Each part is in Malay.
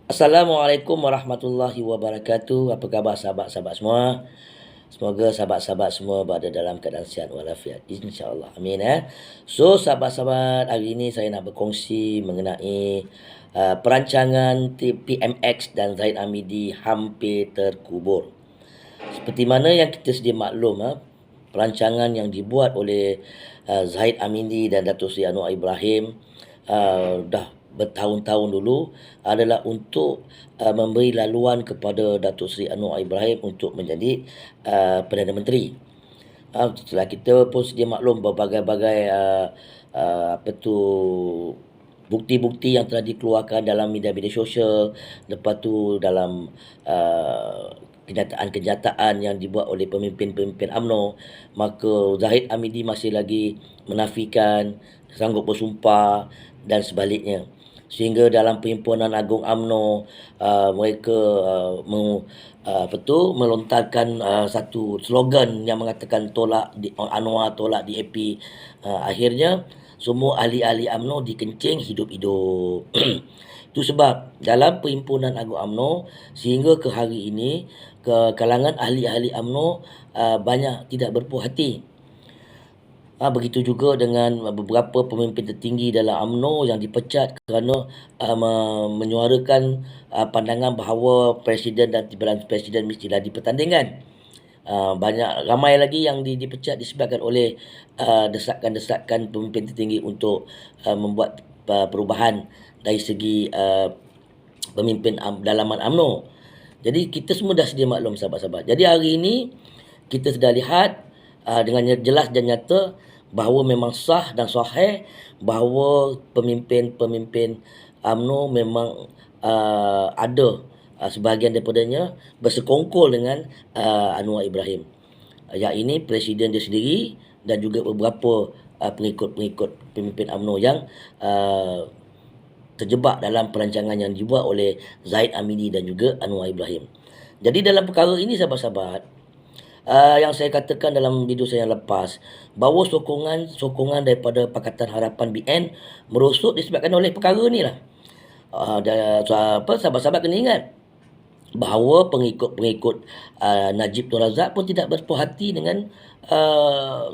Assalamualaikum warahmatullahi wabarakatuh. Apa khabar sahabat-sahabat semua? Semoga sahabat-sahabat semua berada dalam keadaan sihat walafiat. InsyaAllah. Amin. So, sahabat-sahabat, hari ini saya nak berkongsi mengenai perancangan PMX dan Zaid Amidi hampir terkubur. Seperti mana yang kita sedia maklum, perancangan yang dibuat oleh Zaid Amidi dan Datuk Seri Anwar Ibrahim dah bertahun-tahun dulu adalah untuk memberi laluan kepada Datuk Seri Anwar Ibrahim untuk menjadi Perdana Menteri. Setelah kita pun sedia maklum berbagai-bagai apa tu bukti-bukti yang telah dikeluarkan dalam media-media sosial, lepas tu dalam kenyataan-kenyataan yang dibuat oleh pemimpin-pemimpin UMNO, maka Zahid Hamidi masih lagi menafikan, sanggup bersumpah dan sebaliknya. Sehingga dalam Perhimpunan Agung UMNO mereka melontarkan satu slogan yang mengatakan tolak Anwar, tolak DAP. Akhirnya semua ahli-ahli UMNO dikencing hidup-hidup. Itu sebab dalam Perhimpunan Agung UMNO sehingga ke hari ini kalangan ahli-ahli UMNO banyak tidak berpuas hati. Begitu juga dengan beberapa pemimpin tertinggi dalam UMNO yang dipecat kerana menyuarakan pandangan bahawa Presiden dan timbalan Presiden mestilah dipertandingkan. Ramai lagi yang dipecat disebabkan oleh desakan-desakan pemimpin tertinggi untuk membuat perubahan dari segi pemimpin dalaman UMNO. Jadi kita semua dah sedia maklum sahabat-sahabat. Jadi hari ini kita sudah lihat dengan jelas dan nyata bahawa memang sah dan sahih bahawa pemimpin-pemimpin UMNO memang ada sebahagian daripadanya bersekongkol dengan Anwar Ibrahim. Yang ini Presiden dia sendiri dan juga beberapa pengikut-pengikut pemimpin UMNO yang terjebak dalam perancangan yang dibuat oleh Zaid Amidi dan juga Anwar Ibrahim. Jadi dalam perkara ini sahabat-sahabat, yang saya katakan dalam video saya yang lepas, bahawa sokongan daripada Pakatan Harapan BN merosot disebabkan oleh perkara ni lah. Sahabat-sahabat kena ingat bahawa pengikut-pengikut Najib Tun Razak pun tidak berpuas hati dengan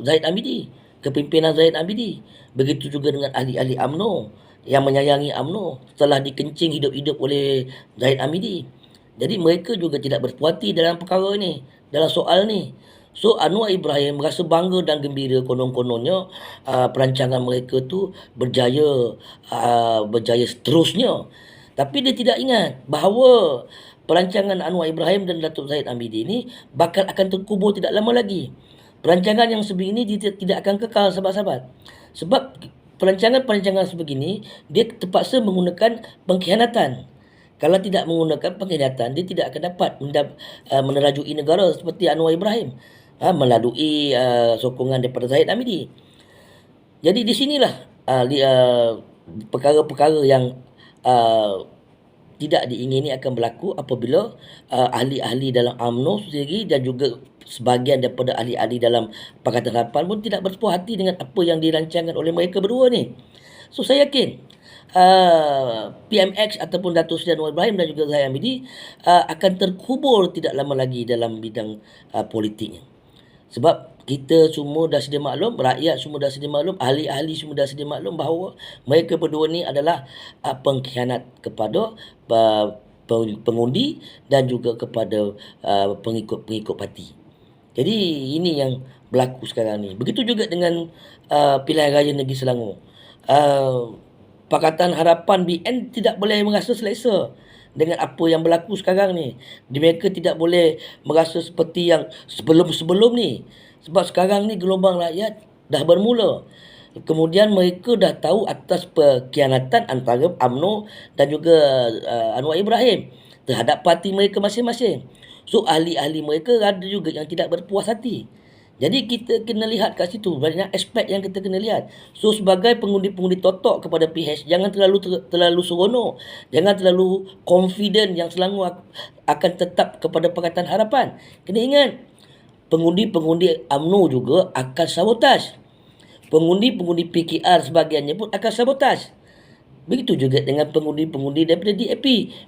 Zaid Amidi, kepimpinan Zaid Amidi. Begitu juga dengan ahli-ahli UMNO yang menyayangi UMNO setelah dikencing hidup-hidup oleh Zaid Amidi. Jadi mereka juga tidak berpuas hati dalam perkara ni, dalam soal ni. So Anwar Ibrahim merasa bangga dan gembira konon-kononnya perancangan mereka tu berjaya seterusnya. Tapi dia tidak ingat bahawa perancangan Anwar Ibrahim dan Datuk Zahid Hamidi ni bakal akan terkubur tidak lama lagi. Perancangan yang sebegini tidak akan kekal sahabat-sahabat. Sebab perancangan-perancangan sebegini dia terpaksa menggunakan pengkhianatan. Kalau tidak menggunakan pengkhianatan, dia tidak akan dapat menerajui negara seperti Anwar Ibrahim melalui sokongan daripada Zahid Hamidi. Jadi di sinilah perkara-perkara yang tidak diingini akan berlaku apabila ahli-ahli dalam UMNO sendiri dan juga sebahagian daripada ahli-ahli dalam Pakatan Harapan pun tidak berpuas hati dengan apa yang dirancangkan oleh mereka berdua ni. So saya yakin PMX ataupun Datuk Seri Anwar Ibrahim dan juga Zahid Hamidi akan terkubur tidak lama lagi dalam bidang politiknya. Sebab kita semua dah sedia maklum, rakyat semua dah sedia maklum, ahli-ahli semua dah sedia maklum bahawa mereka berdua ni adalah pengkhianat kepada pengundi dan juga kepada pengikut-pengikut parti. Jadi ini yang berlaku sekarang ni. Begitu juga dengan pilihan raya negeri Selangor. Pakatan Harapan BN tidak boleh merasa selesa dengan apa yang berlaku sekarang ni. Mereka tidak boleh merasa seperti yang sebelum-sebelum ni. Sebab sekarang ni gelombang rakyat dah bermula. Kemudian mereka dah tahu atas pengkhianatan antara UMNO dan juga Anwar Ibrahim terhadap parti mereka masing-masing. So ahli-ahli mereka ada juga yang tidak berpuas hati. Jadi kita kena lihat kat situ, banyak aspek yang kita kena lihat. So sebagai pengundi-pengundi totok kepada PH, jangan terlalu seronok, jangan terlalu confident yang Selangor akan tetap kepada Pakatan Harapan. Kena ingat, pengundi-pengundi UMNO juga akan sabotaj. Pengundi-pengundi PKR sebahagiannya pun akan sabotaj. Begitu juga dengan pengundi-pengundi daripada DAP.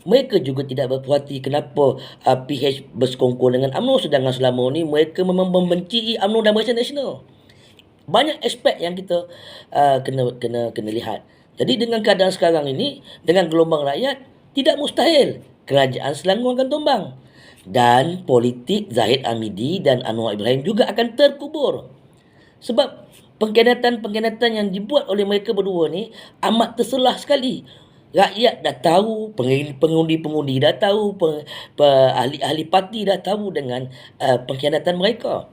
Mereka juga tidak berpuas hati kenapa PH bersekongkol dengan UMNO, sedangkan selama ni mereka memang membenci UMNO dan Barisan Nasional. Banyak aspek yang kita kena lihat. Jadi dengan keadaan sekarang ini, dengan gelombang rakyat, tidak mustahil kerajaan Selangor akan tumbang. Dan politik Zahid Hamidi dan Anwar Ibrahim juga akan terkubur. Sebab pengkhianatan-pengkhianatan yang dibuat oleh mereka berdua ni amat terselah sekali. Rakyat dah tahu, pengundi-pengundi dah tahu, ahli-ahli parti dah tahu dengan pengkhianatan mereka.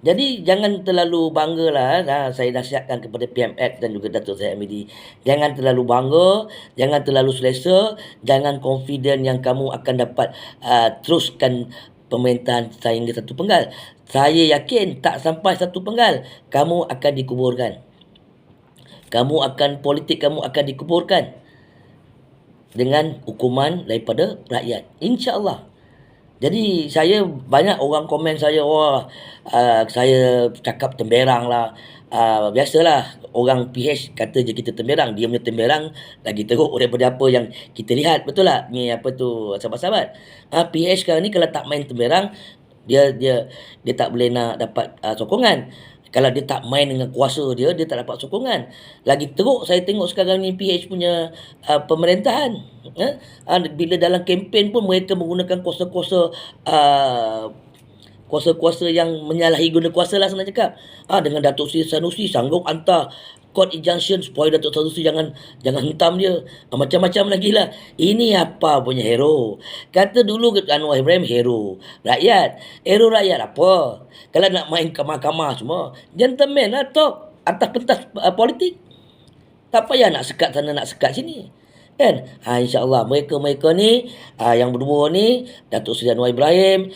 Jadi jangan terlalu banggalah, saya nasihatkan kepada PMX dan juga Datuk Zahid Hamidi. Jangan terlalu bangga, jangan terlalu selesa, jangan confident yang kamu akan dapat teruskan pemerintahan sehingga satu penggal. Saya yakin tak sampai satu penggal, kamu akan dikuburkan. Politik kamu akan dikuburkan dengan hukuman daripada rakyat. InsyaAllah. Jadi saya banyak orang komen saya, saya cakap temberang lah. Biasalah orang PH kata je kita temberang, dia punya temberang lagi teruk daripada apa yang kita lihat. Betul tak? Ni apa tu sahabat-sahabat. PH sekarang ni kalau tak main temberang, dia tak boleh nak dapat sokongan. Kalau dia tak main dengan kuasa dia tak dapat sokongan. Lagi teruk saya tengok sekarang ni PH punya pemerintahan. Bila dalam kempen pun mereka menggunakan kuasa-kuasa yang menyalahi guna kuasa lah, senang cakap. Dengan Datuk Seri Sanusi sanggup hantar court injunction supaya Datuk Sanusi jangan hentam dia. Macam-macam lagi lah. Ini apa punya hero? Kata dulu Anwar Ibrahim hero rakyat. Hero rakyat apa? Kalau nak main ke mahkamah semua, gentleman lah talk atas pentas politik. Tak payah nak sekat sana nak sekat sini. Kan? InsyaAllah mereka ni yang berdua ni, Datuk Seri Anwar Ibrahim,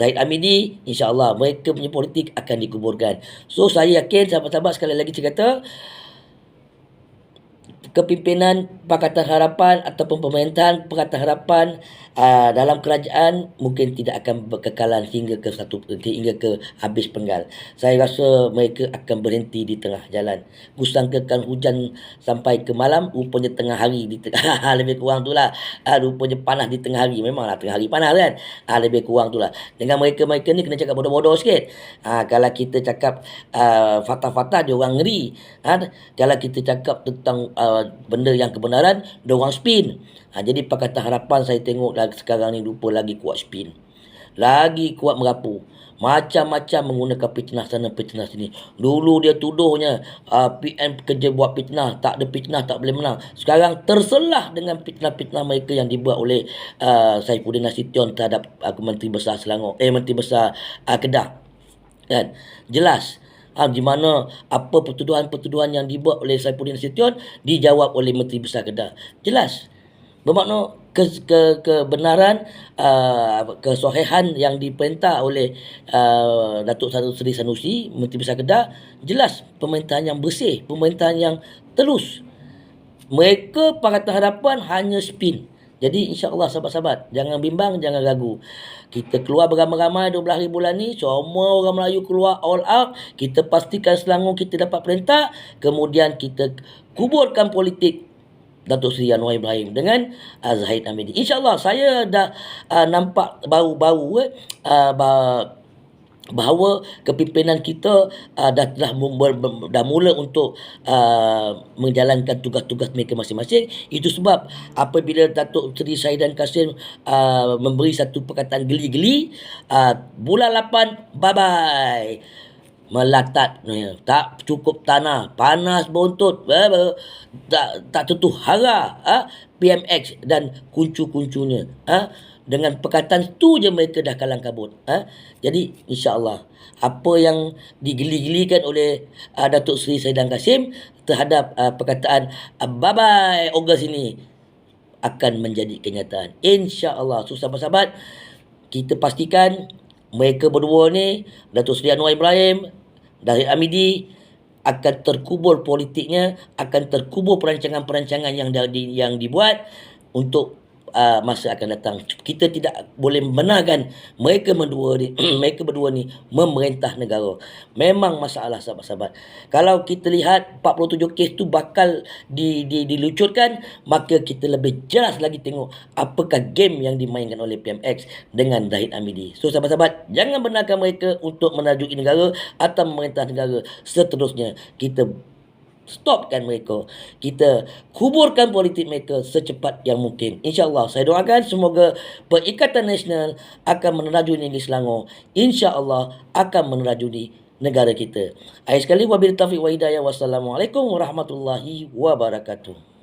Zahid Hamidi, InsyaAllah mereka punya politik akan dikuburkan. So saya yakin sahabat-sahabat, sekali lagi saya kata, kepimpinan Pakatan Harapan ataupun pemerintahan Pakatan Harapan dalam kerajaan mungkin tidak akan berkekalan hingga ke habis penggal. Saya rasa mereka akan berhenti di tengah jalan. Kusangkakan hujan sampai ke malam, rupanya tengah hari di tengah lebih kurang itulah. Rupanya panas di tengah hari. Memanglah tengah hari panas kan. Lebih kurang itulah. Dengan mereka ni kena cakap bodoh-bodoh sikit. Kalau kita cakap fatah-fatah, dia orang ngeri. Kalau kita cakap tentang benda yang kebenaran, dia orang spin. Jadi Pakatan Harapan saya tengok sekarang ni lupa lagi kuat spin. Lagi kuat merapu. Macam-macam menggunakan fitnah sana fitnah sini. Dulu dia tuduhnya PM kerja buat fitnah, tak ada fitnah tak boleh menang. Sekarang terselah dengan fitnah-fitnah mereka yang dibuat oleh Saifuddin Nasution terhadap Menteri Besar Selangor, Menteri Besar Kedah. Kan? Jelas. Di mana apa pertuduhan-pertuduhan yang dibuat oleh Saifuddin Nasution dijawab oleh Menteri Besar Kedah. Jelas. Bermakna kebenaran, kesohihan yang diperintah oleh Datuk Seri Sanusi, Menteri Besar Kedah, jelas pemerintahan yang bersih, pemerintahan yang terus. Mereka Pakatan Harapan hanya spin. Jadi insya-Allah sahabat-sahabat, jangan bimbang, jangan ragu. Kita keluar beramai-ramai 12 hari bulan ni, semua orang Melayu keluar all out, kita pastikan Selangor kita dapat perintah, kemudian kita kuburkan politik Datuk Seri Anwar Ibrahim dengan Zahid Hamidi. InsyaAllah saya dah nampak baru-baru bahawa kepimpinan kita dah mula untuk menjalankan tugas-tugas mereka masing-masing. Itu sebab apabila Datuk Seri Syahidan Kasim memberi satu perkataan geli-geli, bulan 8 bye-bye, melatat, tak cukup tanah, panas buntut, tak tentu hara PMX dan kuncu-kuncunya. Dengan perkataan tu je mereka dah kalang kabut. Jadi insya-Allah apa yang digeli-gelikan oleh Datuk Seri Syahidan Kasim terhadap perkataan bye-bye Ogos ini akan menjadi kenyataan. InsyaAllah. So sahabat-sahabat, kita pastikan mereka berdua ni, Datuk Seri Anwar Ibrahim, Zahid Hamidi, akan terkubur politiknya, akan terkubur perancangan-perancangan yang dibuat untuk masa akan datang. Kita tidak boleh membenarkan mereka berdua ni mereka berdua ni memerintah negara. Memang masalah sahabat-sahabat. Kalau kita lihat 47 kes tu bakal dilucutkan, maka kita lebih jelas lagi tengok apakah game yang dimainkan oleh PMX dengan Zahid Hamidi. So sahabat-sahabat, jangan benarkan mereka untuk menajuki negara atau memerintah negara. Seterusnya kita stopkan mereka. Kita kuburkan politik mereka secepat yang mungkin. InsyaAllah, saya doakan semoga Perikatan Nasional akan menerajui Negeri Selangor. InsyaAllah akan menerajui negara kita. Akhir sekali, wabillahi taufiq wa hidayah. Wassalamualaikum warahmatullahi wabarakatuh.